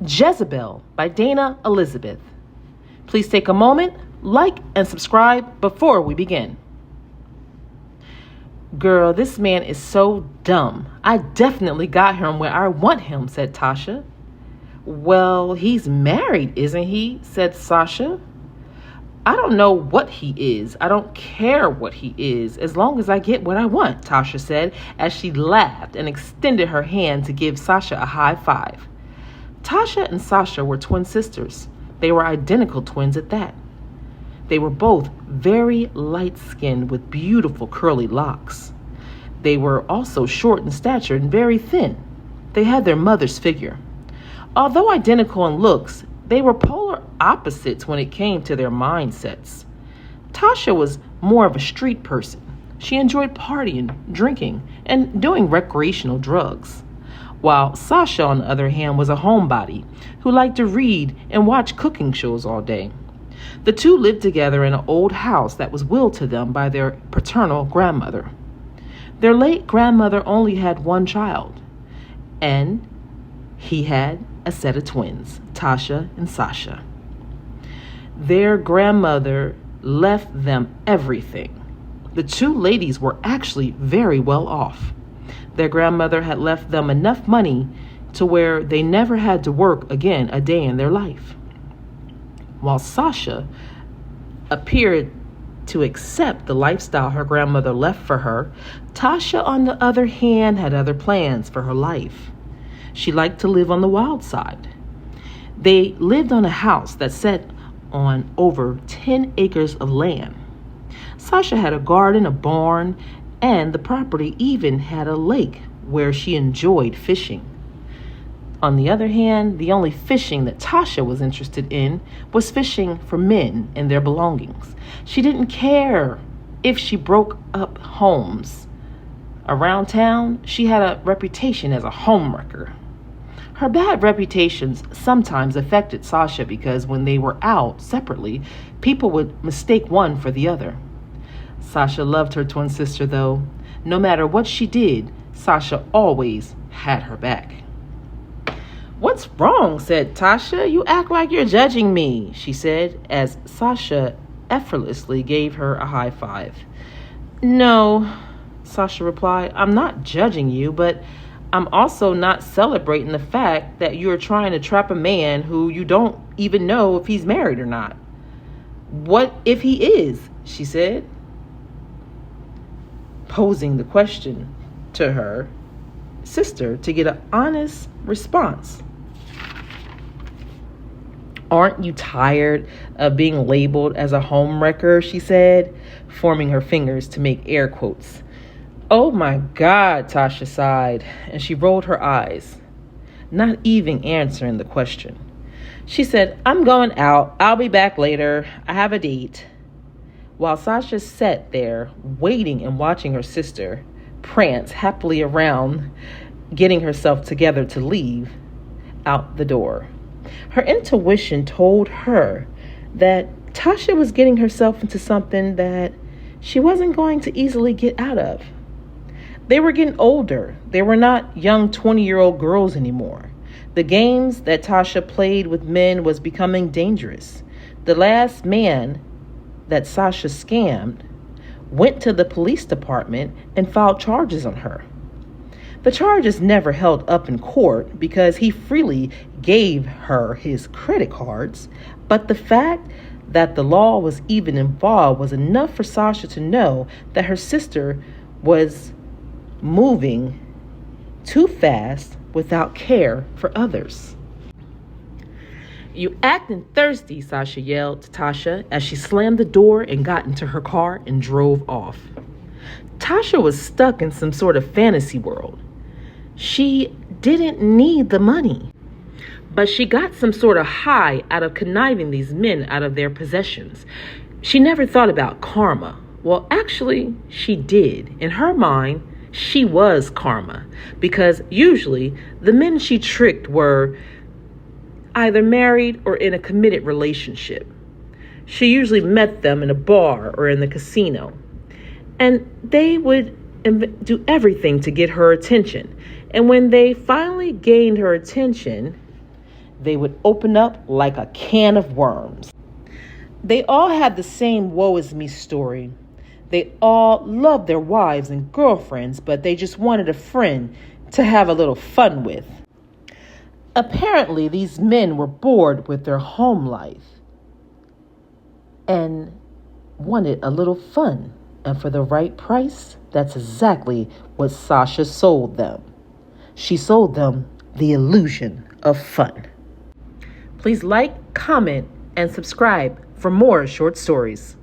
Jezebel by Dana Elizabeth. Please take a moment, like, and subscribe before we begin. Girl, this man is so dumb. I definitely got him where I want him, said Tasha. Well, he's married, isn't he? Said Sasha. I don't know what he is. I don't care what he is, as long as I get what I want, Tasha said, as she laughed and extended her hand to give Sasha a high five. Tasha and Sasha were twin sisters. They were identical twins at that. They were both very light-skinned with beautiful curly locks. They were also short in stature and very thin. They had their mother's figure. Although identical in looks, they were polar opposites when it came to their mindsets. Tasha was more of a street person. She enjoyed partying, drinking, and doing recreational drugs. While Sasha, on the other hand, was a homebody who liked to read and watch cooking shows all day. The two lived together in an old house that was willed to them by their paternal grandmother. Their late grandmother only had one child, and he had a set of twins, Tasha and Sasha. Their grandmother left them everything. The two ladies were actually very well off. Their grandmother had left them enough money to where they never had to work again a day in their life. While Sasha appeared to accept the lifestyle her grandmother left for her, Tasha, on the other hand, had other plans for her life. She liked to live on the wild side. They lived on a house that sat on over 10 acres of land. Sasha had a garden, a barn, and the property even had a lake where she enjoyed fishing. On the other hand, the only fishing that Tasha was interested in was fishing for men and their belongings. She didn't care if she broke up homes. Around town, she had a reputation as a homewrecker. Her bad reputations sometimes affected Sasha because when they were out separately, people would mistake one for the other. Sasha loved her twin sister, though. No matter what she did, Sasha always had her back. What's wrong? Said Tasha. You act like you're judging me, she said, as Sasha effortlessly gave her a high five. No, Sasha replied. I'm not judging you, but I'm also not celebrating the fact that you're trying to trap a man who you don't even know if he's married or not. What if he is? She said, posing the question to her sister to get an honest response. Aren't you tired of being labeled as a homewrecker? She said, forming her fingers to make air quotes. Oh my God, Tasha sighed, and she rolled her eyes, not even answering the question. She said, I'm going out. I'll be back later. I have a date. While Sasha sat there, waiting and watching her sister prance happily around, getting herself together to leave out the door. Her intuition told her that Tasha was getting herself into something that she wasn't going to easily get out of. They were getting older. They were not young 20-year-old girls anymore. The games that Tasha played with men was becoming dangerous. The last man that Sasha scammed went to the police department and filed charges on her. The charges never held up in court because he freely gave her his credit cards, but the fact that the law was even involved was enough for Sasha to know that her sister was moving too fast without care for others. You acting thirsty, Sasha yelled to Tasha as she slammed the door and got into her car and drove off. Tasha was stuck in some sort of fantasy world. She didn't need the money, but she got some sort of high out of conniving these men out of their possessions. She never thought about karma. Well, actually, she did. In her mind, she was karma, because usually the men she tricked were either married or in a committed relationship. She usually met them in a bar or in the casino, and they would do everything to get her attention. And when they finally gained her attention, they would open up like a can of worms. They all had the same woe is me story. They all loved their wives and girlfriends, but they just wanted a friend to have a little fun with. Apparently, these men were bored with their home life and wanted a little fun. And for the right price, that's exactly what Sasha sold them. She sold them the illusion of fun. Please like, comment, and subscribe for more short stories.